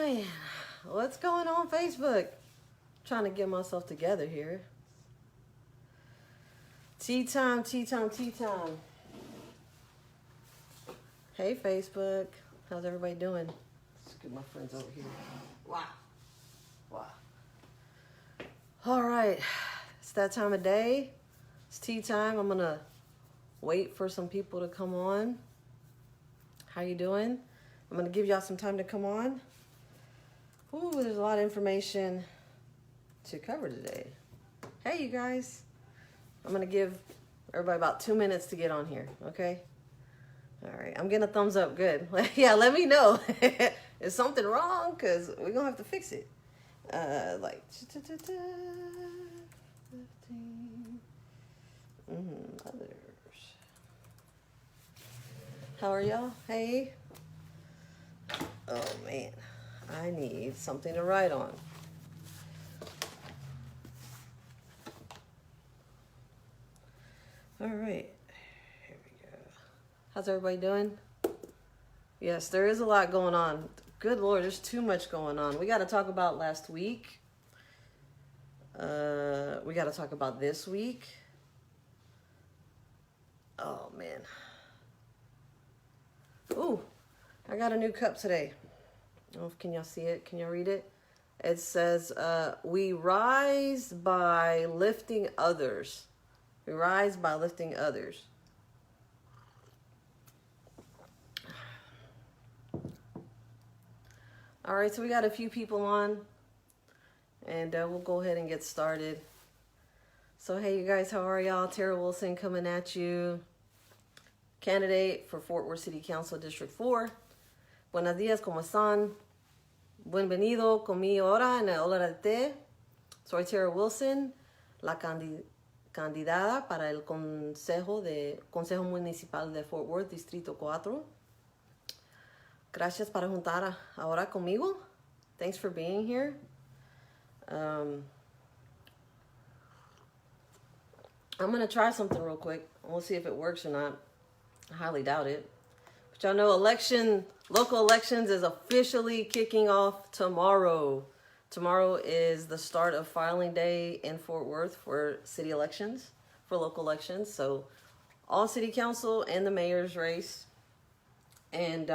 man, what's going on Facebook? Trying to get myself together here. Tea time, tea time, tea time. Hey Facebook, how's everybody doing? Let's get my friends over here. Wow. Wow. All right, it's that time of day. It's tea time. I'm gonna wait for some people to come on. How you doing? I'm gonna give y'all some time to come on. Ooh, there's a lot of information to cover today. Hey, you guys. I'm gonna give everybody about 2 minutes to get on here, okay? All right, I'm getting a thumbs up, good. Yeah, let me know. Is something wrong? Because we're gonna have to fix it. Like, 15. Others. How are y'all? Hey. Oh man, I need something to write on. All right, here we go. How's everybody doing? Yes, there is a lot going on. Good Lord, there's too much going on. We got to talk about last week. We got to talk about this week. Oh man. Ooh, I got a new cup today. Oh, can y'all see it? Can y'all read it? It says, we rise by lifting others. We rise by lifting others. All right, so we got a few people on, and we'll go ahead and get started. So, hey, you guys, how are y'all? Tara Wilson coming at you. Candidate for Fort Worth City Council District 4. Buenos días, ¿cómo están? Bienvenido conmigo ahora en la hora de té. Soy Tara Wilson, la candidata para el Consejo Municipal de Fort Worth, Distrito 4. Gracias para juntar ahora conmigo. Thanks for being here. I'm going to try something real quick. We'll see if it works or not. I highly doubt it. But y'all know local elections is officially kicking off tomorrow. Tomorrow is the start of filing day in Fort Worth for city elections, for local elections. So all city council and the mayor's race. And,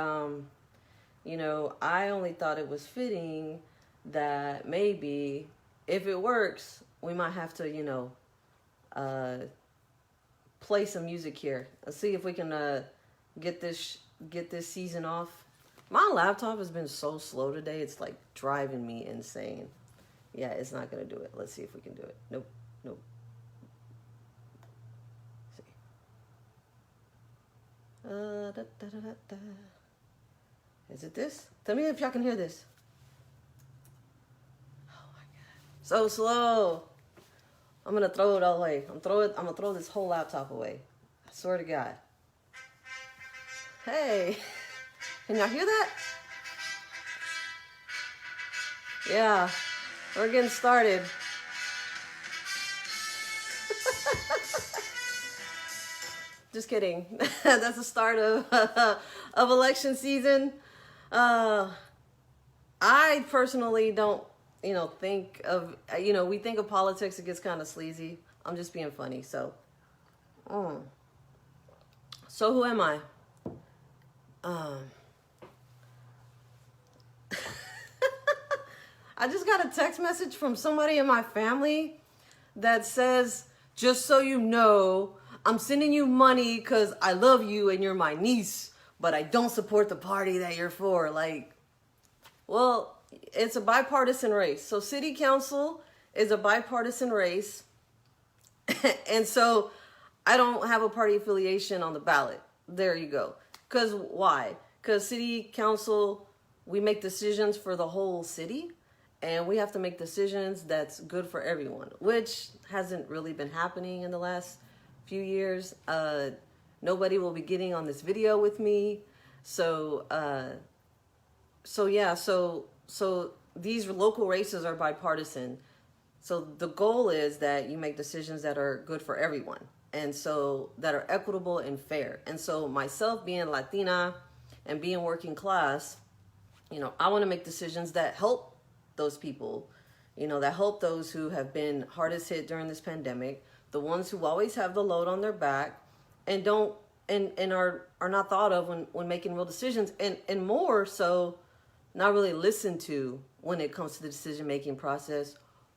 you know, I only thought it was fitting that maybe if it works, we might have to, you know, play some music here. Let's see if we can get this season off. My laptop has been so slow today. It's like driving me insane. Yeah, it's not gonna do it. Let's see if we can do it. Nope. Let's see. Is it this? Tell me if y'all can hear this. Oh my God. So slow. I'm gonna throw it all away. I'm gonna throw this whole laptop away. I swear to God. Hey, can y'all hear that? Yeah, we're getting started. Just kidding. That's the start of election season. I personally don't, you know, think of, you know, we think of politics, it gets kind of sleazy. I'm just being funny. So who am I? I just got a text message from somebody in my family that says, just so you know, I'm sending you money because I love you and you're my niece, but I don't support the party that you're for. Like, well, it's a bipartisan race. So city council is a bipartisan race. And so I don't have a party affiliation on the ballot. There you go. Because why? Because city council, we make decisions for the whole city. And we have to make decisions that's good for everyone, which hasn't really been happening in the last few years. Nobody will be getting on this video with me. So these local races are bipartisan. So the goal is that you make decisions that are good for everyone. And so that are equitable and fair. And so myself being Latina and being working class, I want to make decisions that help those people, that help those who have been hardest hit during this pandemic, the ones who always have the load on their back and don't and are not thought of when making real decisions, and more so not really listened to when it comes to the decision making process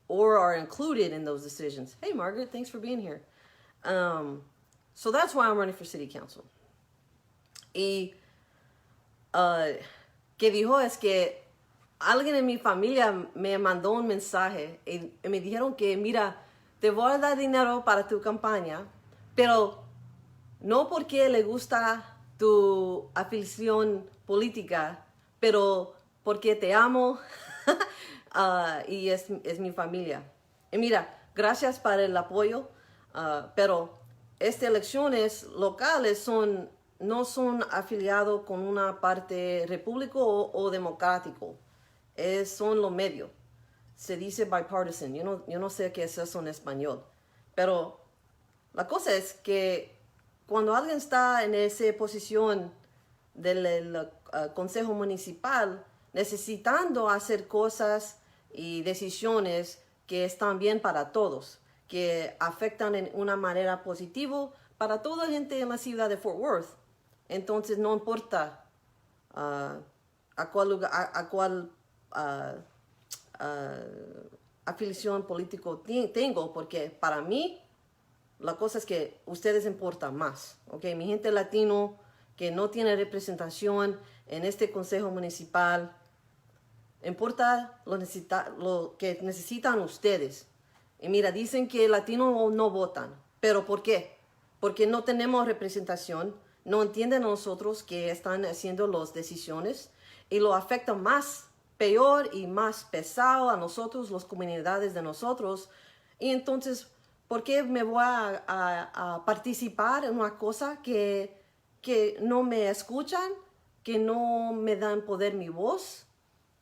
or are included in those decisions. Hey Margaret, thanks for being here. So that's why I'm running for city council. Y que dijo es que alguien en mi familia me mandó un mensaje y me dijeron que, mira, te voy a dar dinero para tu campaña, pero no porque le gusta tu afiliación política, pero porque te amo y es mi familia. Y mira, gracias por el apoyo, pero estas elecciones locales no son afiliados con una parte repúblico o democrático. Son lo medio. Se dice bipartisan. Yo no sé qué es eso en español. Pero la cosa es que cuando alguien está en esa posición del consejo municipal, necesitando hacer cosas y decisiones que están bien para todos, que afectan en una manera positiva para toda la gente en la ciudad de Fort Worth. Entonces no importa a cuál lugar, a cuál afiliación político tengo, porque para mí la cosa es que ustedes importan más, ¿ok? Mi gente latino que no tiene representación en este consejo municipal, importa lo que necesitan ustedes. Y mira, dicen que latinos no votan, pero ¿por qué? Porque no tenemos representación, no entienden a nosotros que están haciendo las decisiones y lo afecta más, peor y más pesado a nosotros, las comunidades de nosotros. Y entonces, ¿por qué me voy a participar en una cosa que no me escuchan, que no me dan poder mi voz?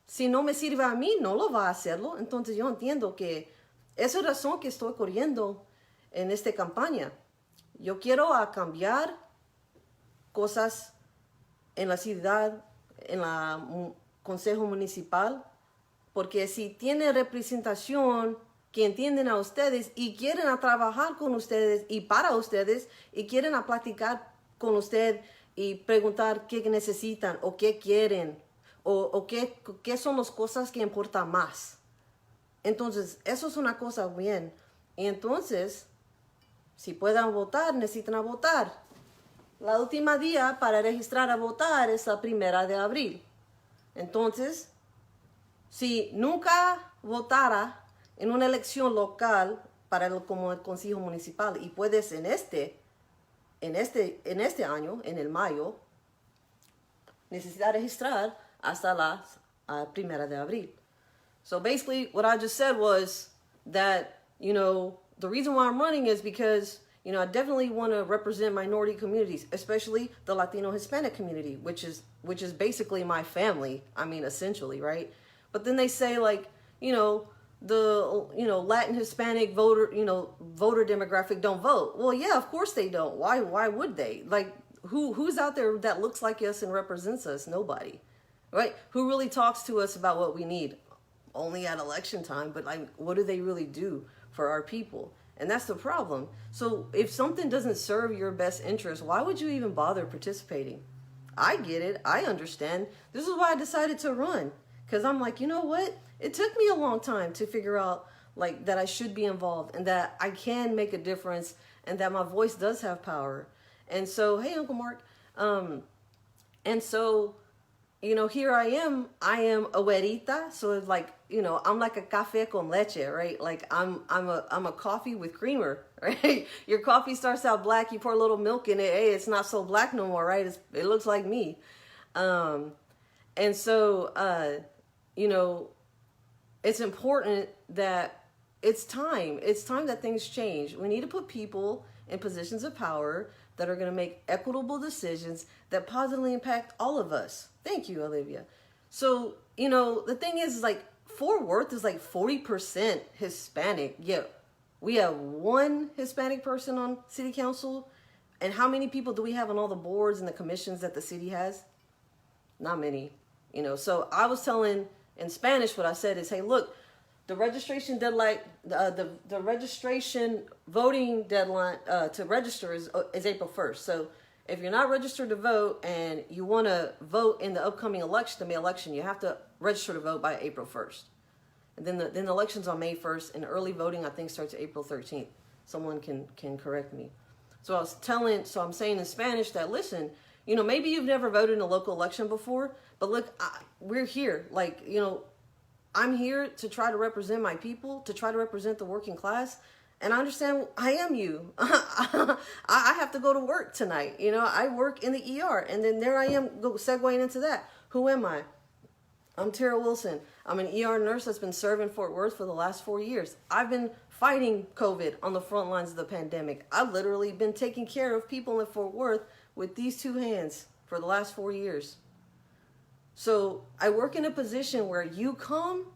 Si no me sirve a mí, no lo va a hacerlo. Entonces yo entiendo que esa es la razón que estoy corriendo en esta campaña. Yo quiero cambiar cosas en la ciudad, en el consejo municipal, porque si tiene representación que entienden a ustedes y quieren a trabajar con ustedes y para ustedes y quieren a platicar con usted y preguntar qué necesitan o qué quieren o qué son las cosas que importan más. Entonces, eso es una cosa bien. Y entonces, si puedan votar, necesitan votar. La última día para registrar a votar es la 1 de abril. Entonces, si nunca votara en una elección local como el consejo municipal y puedes en este año, en el mayo, necesitas registrar hasta la 1 de abril. So basically, what I just said was that, the reason why I'm running is because, I definitely want to represent minority communities, especially the Latino Hispanic community, which is basically my family. I mean, essentially, right? But then they say the Latin Hispanic voter demographic don't vote. Well, yeah, of course they don't. Why would they? Like, who's out there that looks like us and represents us? Nobody, right? Who really talks to us about what we need? Only at election time, but what do they really do for our people? And that's the problem. So if something doesn't serve your best interest, why would you even bother participating? I get it. I understand. This is why I decided to run. Because I'm like, you know what? It took me a long time to figure out that I should be involved and that I can make a difference and that my voice does have power. And so, hey, Uncle Mark. And so, here I am a güerita. So it's I'm like a café con leche, right? Like I'm a coffee with creamer, right? Your coffee starts out black, you pour a little milk in it. Hey, it's not so black no more, right? It looks like me. And so, it's important that it's time that things change. We need to put people in positions of power that are going to make equitable decisions that positively impact all of us. Thank you, Olivia. So, the thing is Fort Worth is 40% Hispanic. Yeah, we have one Hispanic person on city council. And how many people do we have on all the boards and the commissions that the city has? Not many. So I was telling in Spanish, what I said is, hey, look, the registration deadline, the registration voting deadline to register is April 1st. So if you're not registered to vote and you want to vote in the upcoming election, you have to register to vote by April 1st. And then the election's on May 1st, and early voting I think starts April 13th. Someone can correct me. So I'm saying in Spanish that, listen, maybe you've never voted in a local election before, but look, we're here. Like, I'm here to try to represent my people, to try to represent the working class. And I understand I am you. I have to go to work tonight. I work in the ER. And then there I am segueing into that. Who am I? I'm Tara Wilson. I'm an ER nurse that's been serving Fort Worth for the last 4 years. I've been fighting COVID on the front lines of the pandemic. I've literally been taking care of people in Fort Worth with these two hands for the last 4 years. So I work in a position where you come,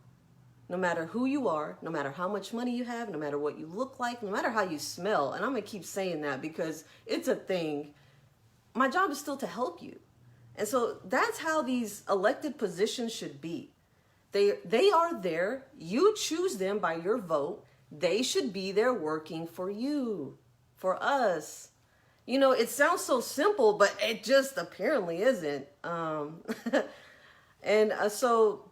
no matter who you are, no matter how much money you have, no matter what you look like, no matter how you smell. And I'm going to keep saying that because it's a thing. My job is still to help you. And so that's how these elected positions should be. They are there. You choose them by your vote. They should be there working for you, for us. It sounds so simple, but it just apparently isn't. So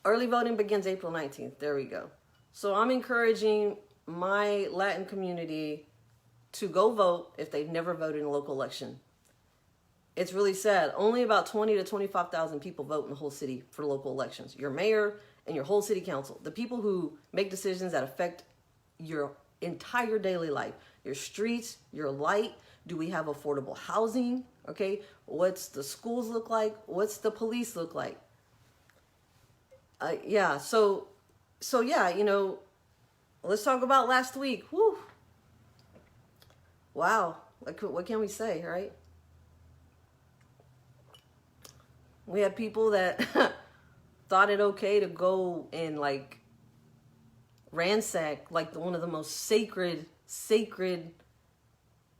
early voting begins April 19th. There we go. So I'm encouraging my Latin community to go vote if they've never voted in a local election. It's really sad. Only about 20 to 25,000 people vote in the whole city for local elections. Your mayor and your whole city council, the people who make decisions that affect your entire daily life, your streets, your light. Do we have affordable housing? Okay. What's the schools look like? What's the police look like? Yeah. So yeah, let's talk about last week. Whew. Wow. What can we say, right? We had people that thought it okay to go and ransack one of the most sacred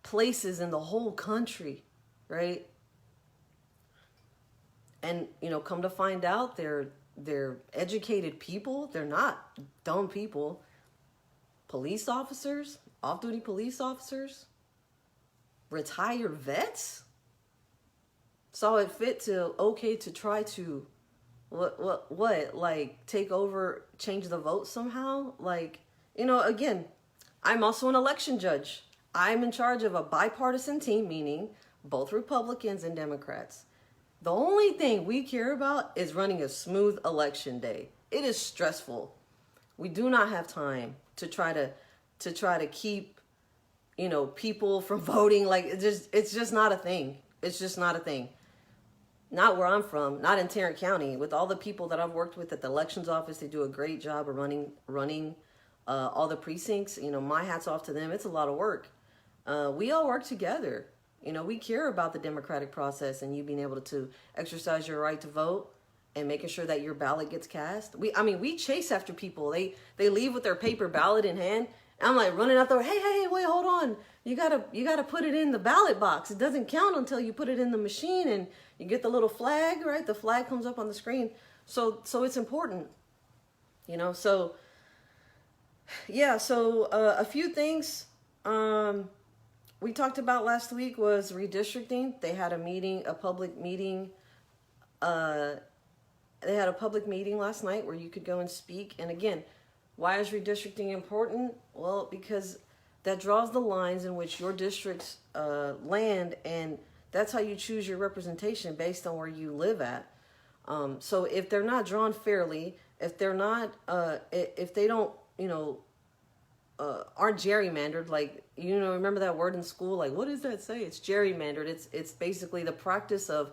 places in the whole country, right? And come to find out, they're educated people. They're not dumb people. Police officers, off-duty police officers, retired vets saw it fit to try to take over, change the vote somehow. Again, I'm also an election judge. I'm in charge of a bipartisan team, meaning both Republicans and Democrats. The only thing we care about is running a smooth election day. It is stressful. We do not have time to try to keep, people from voting. It's just not a thing. It's just not a thing. Not where I'm from, not in Tarrant County. With all the people that I've worked with at the elections office, they do a great job of running all the precincts. My hat's off to them. It's a lot of work. We all work together. We care about the democratic process and you being able to exercise your right to vote and making sure that your ballot gets cast. We chase after people. They leave with their paper ballot in hand. I'm running out there. Hey, wait, hold on. You gotta put it in the ballot box. It doesn't count until you put it in the machine and you get the little flag, right? The flag comes up on the screen. So it's important, so yeah. So a few things we talked about last week was redistricting. They had a public meeting. They had a public meeting last night where you could go and speak. And again, why is redistricting important? Well, because that draws the lines in which your districts land, and that's how you choose your representation based on where you live at. So if they're not drawn fairly, if they're not, if they don't, aren't gerrymandered, remember that word in school? What does that say? It's gerrymandered. It's basically the practice of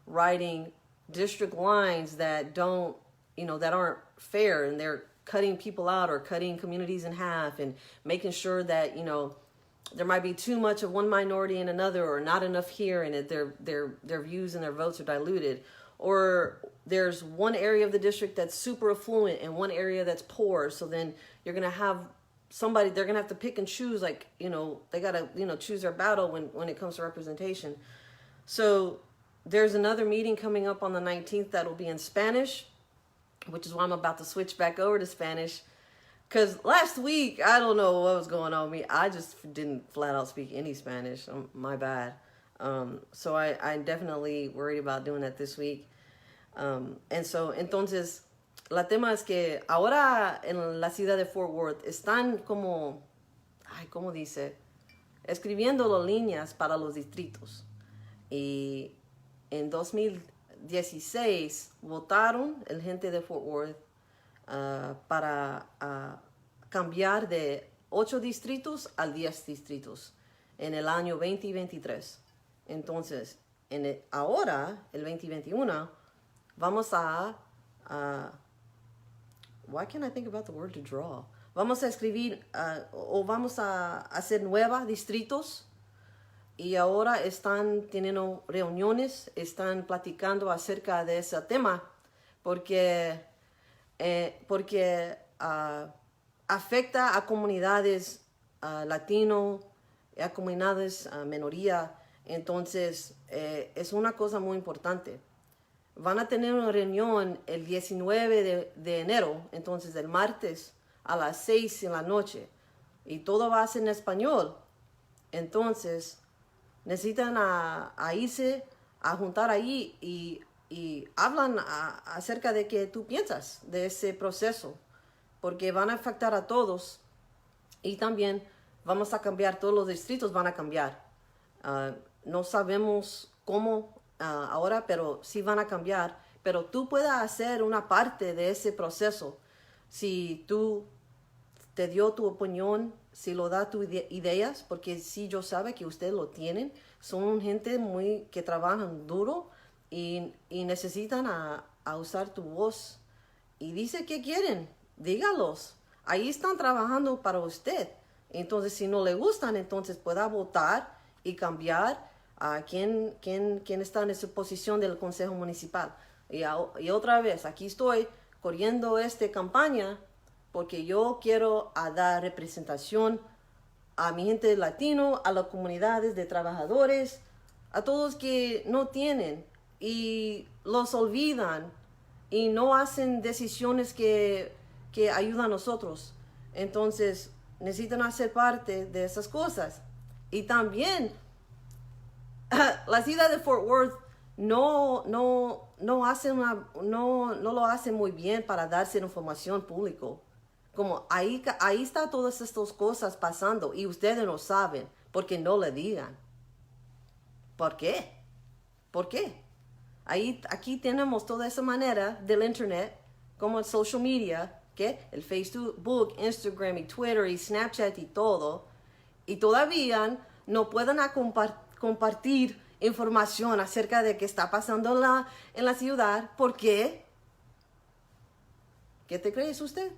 writing district lines that don't, that aren't fair, and they're cutting people out or cutting communities in half and making sure that, there might be too much of one minority in another or not enough here, and their views and their votes are diluted. Or there's one area of the district that's super affluent and one area that's poor. So then you're going to have somebody, they're going to have to pick and choose, they got to, choose their battle when it comes to representation. So there's another meeting coming up on the 19th that'll be in Spanish, which is why I'm about to switch back over to Spanish. Because last week, I don't know what was going on with me. I just didn't flat out speak any Spanish. My bad. So I'm definitely worried about doing that this week. Entonces, la tema es que ahora en la ciudad de Fort Worth están como, ¿cómo dice? Escribiendo las líneas para los distritos. Y en 2016 votaron el gente de Fort Worth para cambiar de 8 distritos a 10 distritos en el año 2023. Entonces, ahora, el 2021, vamos why can't I think about the word to draw? Vamos a escribir o vamos a hacer nuevos distritos. Y ahora están teniendo reuniones, están platicando acerca de ese tema, porque afecta a comunidades latino, a comunidades minoría. Entonces, es una cosa muy importante. Van a tener una reunión el 19 de enero, entonces el martes a las 6 de la noche. Y todo va a ser en español. Entonces, necesitan a irse a juntar ahí y hablan acerca de qué tú piensas de ese proceso, porque van a afectar a todos y también vamos a cambiar, todos los distritos van a cambiar. No sabemos cómo ahora, pero sí van a cambiar, pero tú puedes hacer una parte de ese proceso. Si tú te dio tu opinión, si lo da tus ideas, porque sí yo sabe que ustedes lo tienen, son gente que trabajan duro y necesitan a usar tu voz. Y dice que quieren, dígalos. Ahí están trabajando para usted. Entonces, si no le gustan, entonces pueda votar y cambiar a quién está en esa posición del Consejo Municipal. Y otra vez, aquí estoy corriendo esta campaña porque yo quiero dar representación a mi gente latino, a las comunidades de trabajadores, a todos que no tienen y los olvidan y no hacen decisiones que ayudan a nosotros. Entonces, necesitan hacer parte de esas cosas. Y también, la ciudad de Fort Worth no lo hace muy bien para darse información pública. Como ahí está todas estas cosas pasando y ustedes no saben porque no le digan. ¿Por qué? ¿Por qué? Aquí tenemos toda esa manera del internet, como el social media, ¿qué? El Facebook, Instagram y Twitter y Snapchat y todo. Y todavía no pueden compartir información acerca de qué está pasando en la ciudad. ¿Por qué? ¿Qué te crees usted?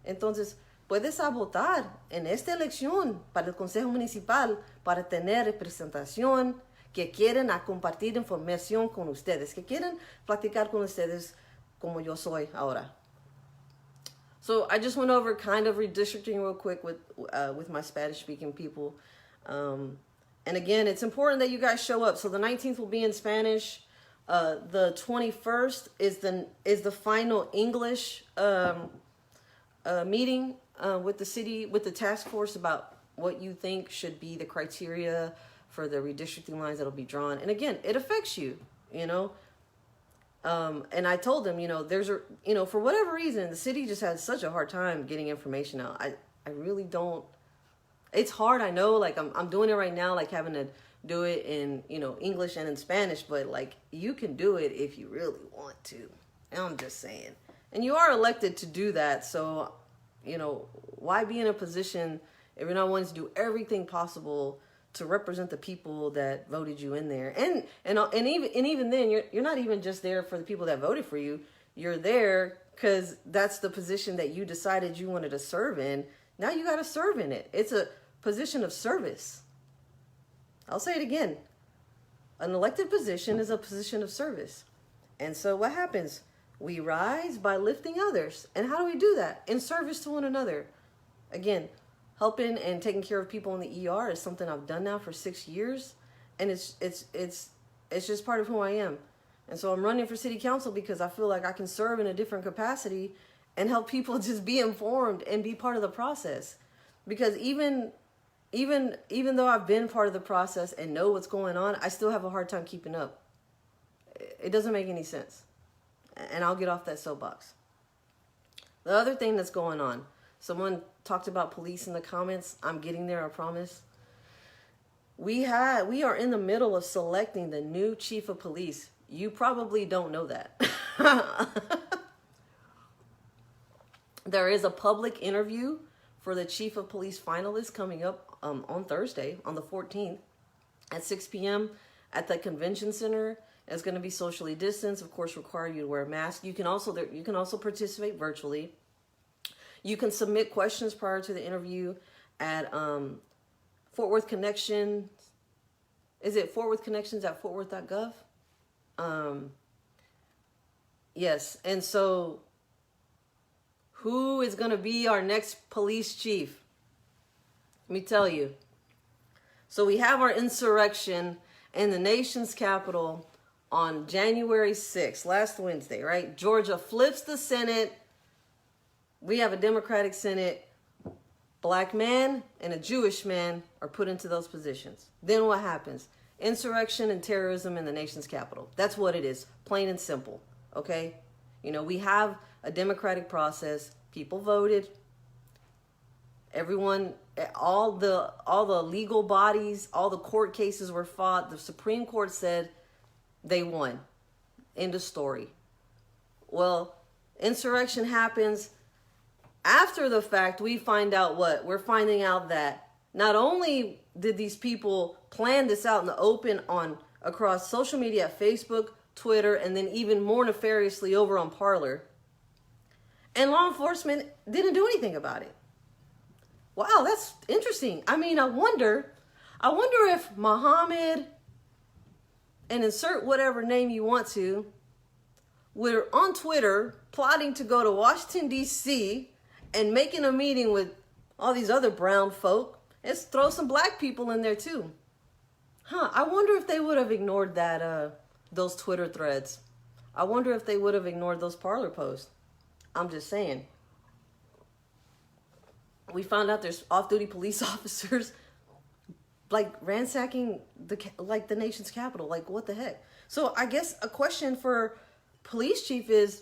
Entonces, puedes votar en esta elección para el Consejo Municipal para tener representación, que quieren compartir información con ustedes, que quieren platicar con ustedes como yo soy ahora. So I just went over kind of redistricting real quick with my Spanish-speaking people. And again, it's important that you guys show up. So the 19th will be in Spanish. The 21st is the final English meeting with the city, with the task force about what you think should be the criteria for the redistricting lines that'll be drawn. And again, it affects you, you know. And I told them, for whatever reason, the city just has such a hard time getting information out. I really don't. It's hard, I know. Like I'm doing it right now, like having to do it in English and in Spanish, but like you can do it if you really want to. And I'm just saying. And you are elected to do that, so why be in a position if you're not wanting to do everything possible to represent the people that voted you in there? And even then, you're not even just there for the people that voted for you. You're there because that's the position that you decided you wanted to serve in. Now you got to serve in it. It's a position of service. I'll say it again. An elected position is a position of service. And so what happens? We rise by lifting others. And how do we do that? In service to one another. Again, helping and taking care of people in the ER is something I've done now for 6 years. And it's It's just part of who I am. And so I'm running for city council because I feel like I can serve in a different capacity and help people just be informed and be part of the process. Because even though I've been part of the process and know what's going on, I still have a hard time keeping up. It doesn't make any sense. And I'll get off that soapbox. The other thing that's going on, someone talked about police in the comments. I'm getting there, I promise. We are in the middle of selecting the new chief of police. You probably don't know that. There is a public interview for the chief of police finalists coming up on Thursday, on the 14th, at 6 p.m. at the convention center. It's going to be socially distanced, of course, require you to wear a mask. You can also participate virtually. You can submit questions prior to the interview at Fort Worth Connections. Is it Fort Worth Connections at fortworth.gov? Yes. And so who is going to be our next police chief? Let me tell you. So we have our insurrection in the nation's capital on January 6th, last Wednesday, right? Georgia flips the Senate. We have a Democratic Senate. Black man and a Jewish man are put into those positions. Then what happens? Insurrection and terrorism in the nation's capital. That's what it is, plain and simple, okay? You know, we have a democratic process. People voted. Everyone, all the legal bodies, all the court cases were fought. The Supreme Court said they won. End of story. Well, insurrection happens. After the fact, we find out what? We're finding out that not only did these people plan this out in the open across social media, Facebook, Twitter, and then even more nefariously over on Parler, and law enforcement didn't do anything about it. Wow, that's interesting. I mean, I wonder if Muhammad, and insert whatever name you want to, were on Twitter plotting to go to Washington, D.C., and making a meeting with all these other brown folk. Let's throw some black people in there too. I wonder if they would have ignored those Twitter threads. I wonder if they would have ignored those Parler posts. I'm just saying. We found out there's off-duty police officers like ransacking the nation's capital. Like, what the heck? So I guess a question for police chief is,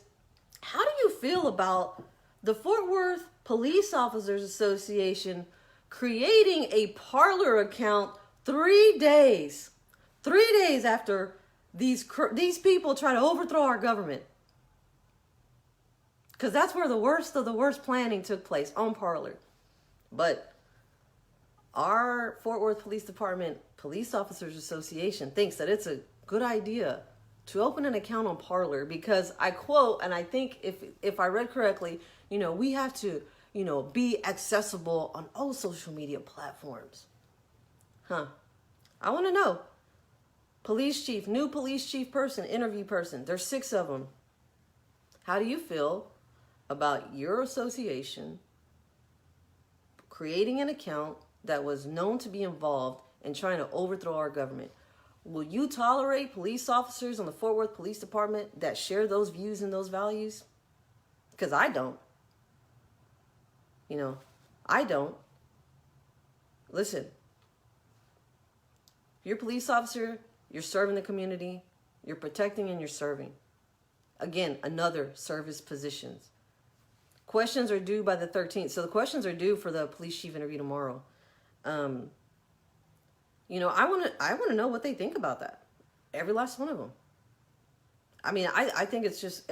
how do you feel about the Fort Worth Police Officers Association creating a Parler account 3 days after these people try to overthrow our government? Because that's where the worst of the worst planning took place, on Parler. But our Fort Worth Police Department Police Officers Association thinks that it's a good idea to open an account on Parler because, I quote, and I think if I read correctly, we have to, be accessible on all social media platforms. I want to know. Police chief, new police chief person, interview person. There's 6 of them. How do you feel about your association creating an account that was known to be involved in trying to overthrow our government? Will you tolerate police officers on the Fort Worth Police Department that share those views and those values? Because I don't. I don't. Listen, if you're a police officer, you're serving the community, you're protecting and you're serving. Again, another service positions. Questions are due by the 13th. So the questions are due for the police chief interview tomorrow. I want to know what they think about that. Every last one of them. I mean, I think it's just,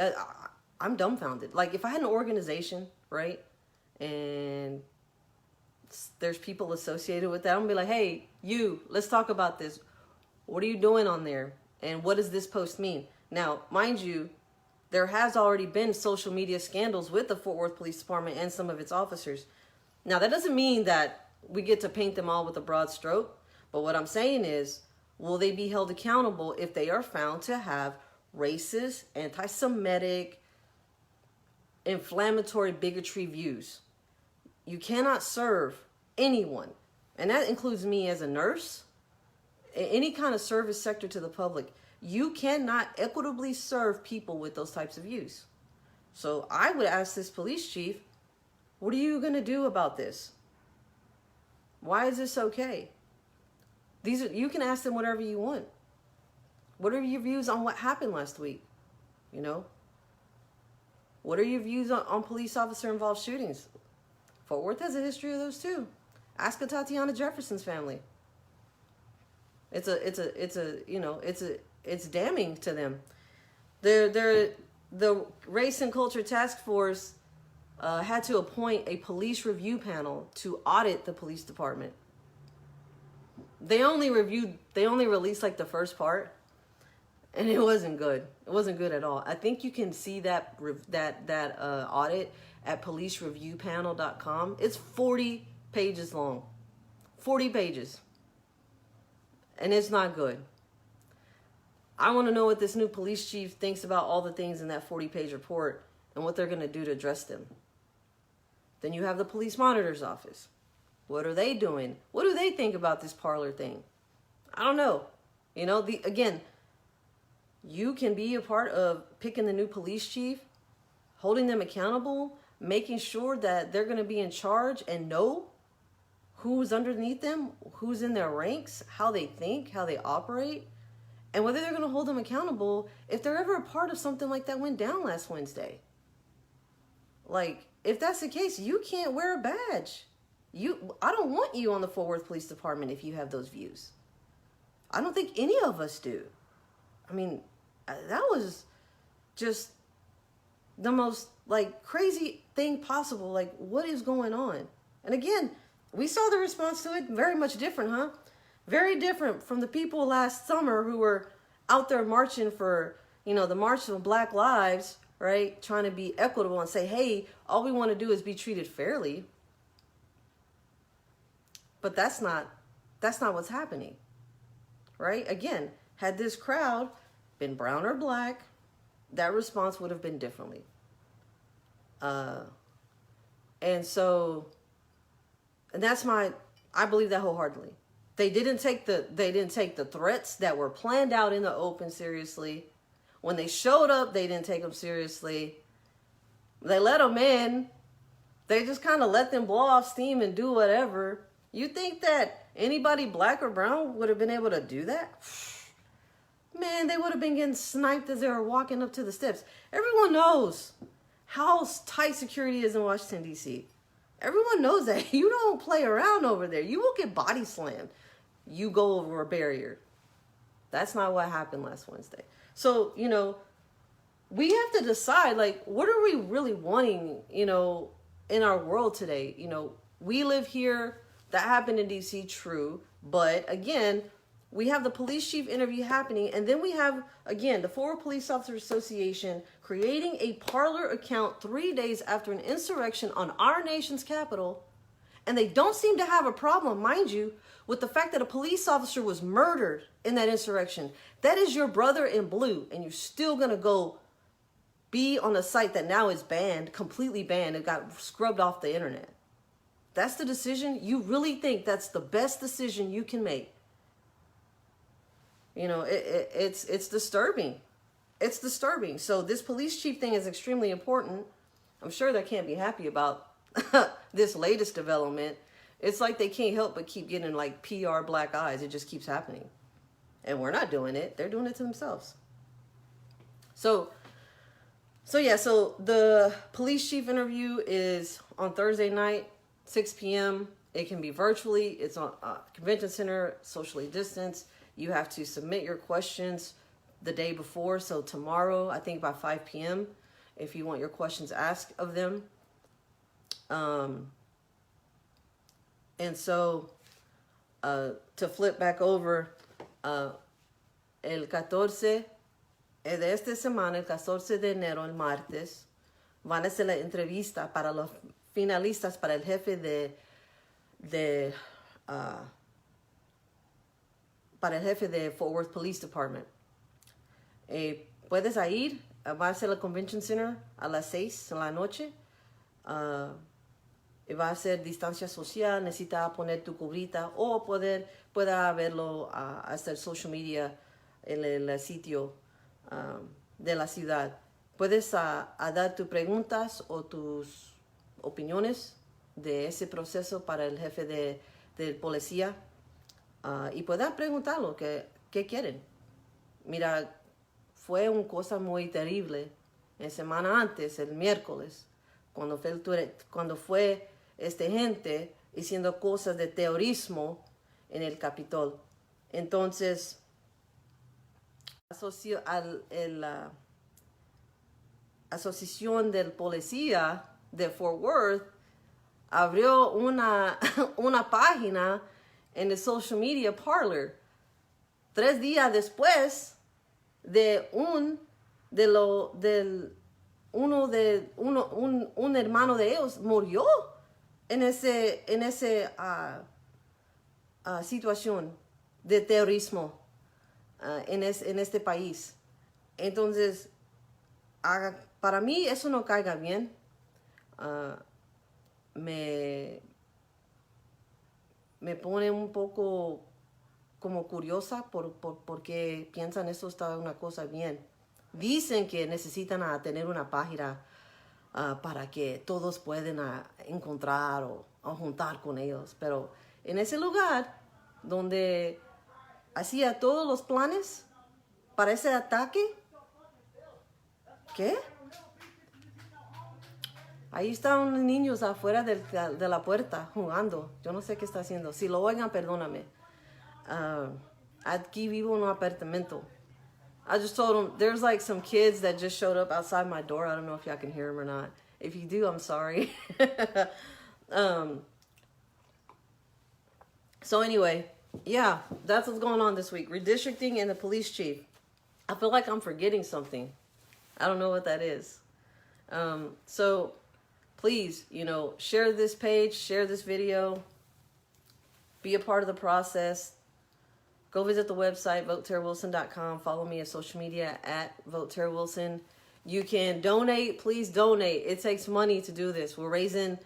I'm dumbfounded. Like, if I had an organization, right, and there's people associated with that, I'm going to be like, hey, let's talk about this. What are you doing on there? And what does this post mean? Now, mind you, there has already been social media scandals with the Fort Worth Police Department and some of its officers. Now, that doesn't mean that we get to paint them all with a broad stroke. But what I'm saying is, will they be held accountable if they are found to have racist, anti-Semitic, inflammatory bigotry views? You cannot serve anyone, and that includes me as a nurse, any kind of service sector to the public. You cannot equitably serve people with those types of views. So I would ask this police chief, what are you going to do about this? Why is this okay? You can ask them whatever you want. What are your views on what happened last week? You know? What are your views on police officer involved shootings? Fort Worth has a history of those too. Ask Tatiana Jefferson's family. It's damning to them. The Race and Culture Task Force had to appoint a police review panel to audit the police department. They only released like the first part, and it wasn't good. It wasn't good at all. I think you can see that audit at policereviewpanel.com. It's 40 pages long. 40 pages. And it's not good. I want to know what this new police chief thinks about all the things in that 40-page report and what they're going to do to address them. Then you have the police monitor's office. What are they doing? What do they think about this Parler thing? I don't know. You know, again, you can be a part of picking the new police chief, holding them accountable, making sure that they're going to be in charge and know who's underneath them, who's in their ranks, how they think, how they operate, and whether they're going to hold them accountable if they're ever a part of something like that went down last Wednesday. Like, if that's the case, you can't wear a badge. I don't want you on the Fort Worth Police Department if you have those views. I don't think any of us do. I mean, that was just the most, like, crazy thing possible. Like, what is going on? And again, we saw the response to it. Very much different, huh? Very different from the people last summer who were out there marching for, the March of Black Lives, right? Trying to be equitable and say, hey, all we want to do is be treated fairly. But that's not what's happening, right? Again, had this crowd been brown or black, that response would have been differently. And that's I believe that wholeheartedly. They didn't take the threats that were planned out in the open seriously. When they showed up, they didn't take them seriously. They let them in. They just kind of let them blow off steam and do whatever. You think that anybody black or brown would have been able to do that? Man, they would have been getting sniped as they were walking up to the steps. Everyone knows how tight security is in Washington, D.C. Everyone knows that. You don't play around over there. You will get body slammed. You go over a barrier. That's not what happened last Wednesday. So, we have to decide, like, what are we really wanting, in our world today? We live here. That happened in D.C., true. But, again, we have the police chief interview happening. And then we have, again, the Fort Worth Police Officers Association creating a Parler account 3 days after an insurrection on our nation's capital. And they don't seem to have a problem, mind you, with the fact that a police officer was murdered in that insurrection. That is your brother in blue. And you're still going to go be on a site that now is banned, completely banned. It got scrubbed off the internet. That's the decision? You really think that's the best decision you can make? It's disturbing. It's disturbing. So this police chief thing is extremely important. I'm sure they can't be happy about this latest development. It's like they can't help but keep getting like PR black eyes. It just keeps happening. And we're not doing it. They're doing it to themselves. So the police chief interview is on Thursday night, 6 p.m. It can be virtually. It's on Convention Center, socially distanced. You have to submit your questions the day before. So tomorrow, I think by 5 p.m., if you want your questions asked of them. And so to flip back over, el 14 de esta semana, el 14 de enero, el martes, van a hacer la entrevista para los finalistas para el jefe para el jefe de Fort Worth Police Department. Puedes ir, va a ser el Convention Center a las 6 de la noche. Va a ser distancia social, necesita poner tu cubrita o pueda verlo hacer social media el sitio de la ciudad. Puedes a dar tus preguntas o tus opiniones de ese proceso para el jefe de policía y puedes preguntarlo qué quieren. Mira, fue una cosa muy terrible la semana antes, el miércoles, cuando fue gente haciendo cosas de terrorismo en el Capitol. Entonces, la Asociación del Policía de Fort Worth abrió una página en el social media Parler 3 días después de un hermano de ellos murió en ese situación de terrorismo en este país. Entonces, para mí eso no caiga bien. Me pone un poco como curiosa porque piensan eso está una cosa bien. Dicen que necesitan tener una página para que todos puedan encontrar o juntar con ellos. Pero en ese lugar donde hacía todos los planes para ese ataque, ¿qué? Ahí están niños afuera de la puerta jugando. Yo no sé qué está haciendo. Si lo oigan, perdóname. Aquí vivo en un apartamento. I just told them, there's like some kids that just showed up outside my door. I don't know if y'all can hear them or not. If you do, I'm sorry. So anyway, yeah, that's what's going on this week. Redistricting and the police chief. I feel like I'm forgetting something. I don't know what that is. So please, share this page, share this video, be a part of the process. Go visit the website, votetaraWilson.com. Follow me on social media at votetaraWilson. You can donate. Please donate. It takes money to do this. We're raising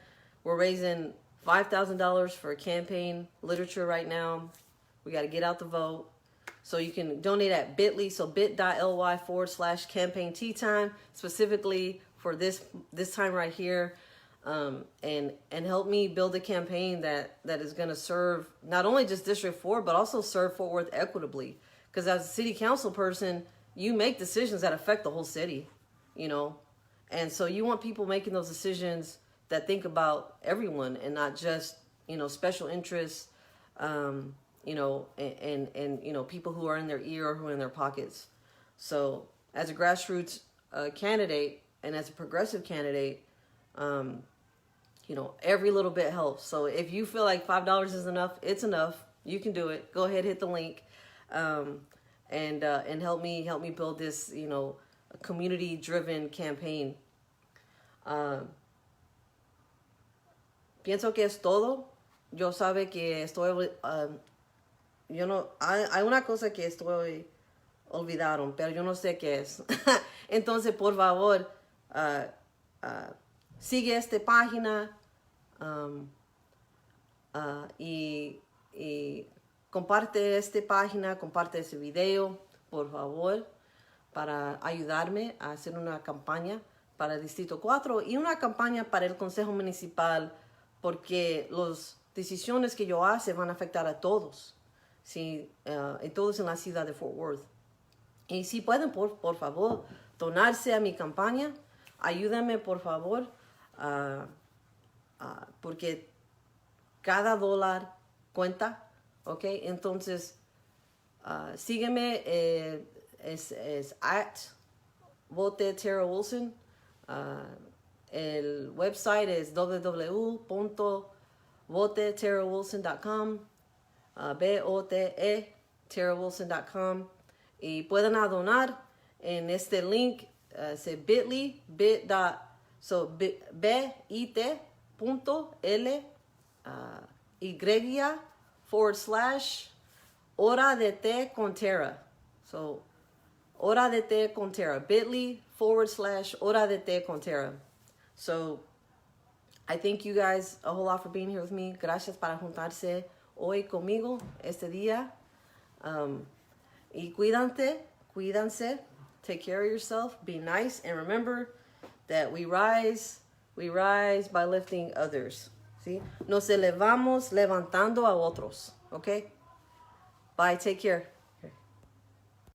$5,000 for campaign literature right now. We got to get out the vote. So you can donate at bit.ly, so bit.ly/campaign tea time, specifically for this time right here. And help me build a campaign that is going to serve not only just District 4, but also serve Fort Worth equitably. Because as a city council person, you make decisions that affect the whole city, And so you want people making those decisions that think about everyone and not just, special interests, and people who are in their ear or who are in their pockets. So as a grassroots candidate and as a progressive candidate, every little bit helps. So if you feel like $5 is enough, it's enough. You can do it. Go ahead, hit the link, and help me build this, a community-driven campaign. Pienso que es todo. Yo sabe que estoy, hay una cosa que estoy olvidaron, pero yo no sé qué es. Entonces, por favor, sigue esta página y comparte esta página, comparte ese video, por favor, para ayudarme a hacer una campaña para el Distrito 4 y una campaña para el Consejo Municipal, porque las decisiones que yo hace van a afectar a todos, ¿sí? Y todos en la ciudad de Fort Worth. Y si pueden, por favor, donarse a mi campaña, ayúdenme, por favor, porque cada dólar cuenta, ¿ok? Entonces, sígueme, es at votetaraWilson. El website es www.votetaraWilson.com, BOTE TaraWilson.com, y pueden donar en este link, bit.ly, bit.ly /hora de té con Tara. So, hora de té con Tara. bit.ly /hora de té con Tara. So, I thank you guys a whole lot for being here with me. Gracias para juntarse hoy conmigo este día. Y cuídanse. Take care of yourself. Be nice. And remember that we rise by lifting others. ¿Sí? Nos elevamos levantando a otros. Okay? Bye. Take care.